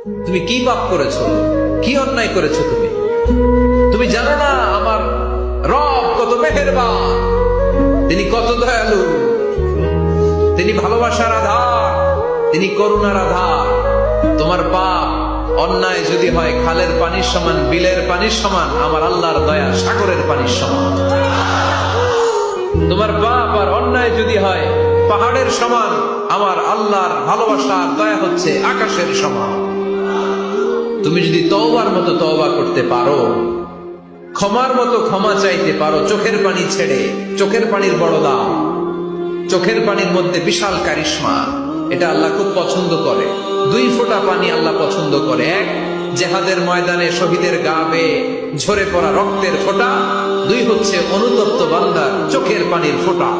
তুমি কি পাপ করেছো, কি অন্যায় করেছো? তুমি জানো না আমার রব কত মেহেরবান, তিনি কত দয়ালু, তিনি ভালোবাসার আধার, তিনি করুণার আধার। তোমার পাপ অন্যায় যদি হয় খালের পানির সমান, বিলের পানির সমান, আমার আল্লাহর দয়া সাগরের পানির সমান। তোমার পাপ আর অন্যায় যদি হয় পাহাড়ের সমান, আমার আল্লাহর ভালোবাসার দয়া হচ্ছে আকাশের সমান। তুমি যদি তওবার মতো তওবা করতে পারো, ক্ষমার মতো ক্ষমা চাইতে পারো, চোখের পানি ছেড়ে, চোখের পানির বড় দাম, চোখের পানির মধ্যে বিশাল কারিশমা, এটা আল্লাহ খুব পছন্দ করে। 2 ফোঁটা পানি আল্লাহ পছন্দ করে। এক, জেহাদের ময়দানে শহীদের গা বেয়ে ঝরে পড়া রক্তের ফোঁটা। 2 হচ্ছে অনুতপ্ত বান্দার চোখের পানির ফোঁটা।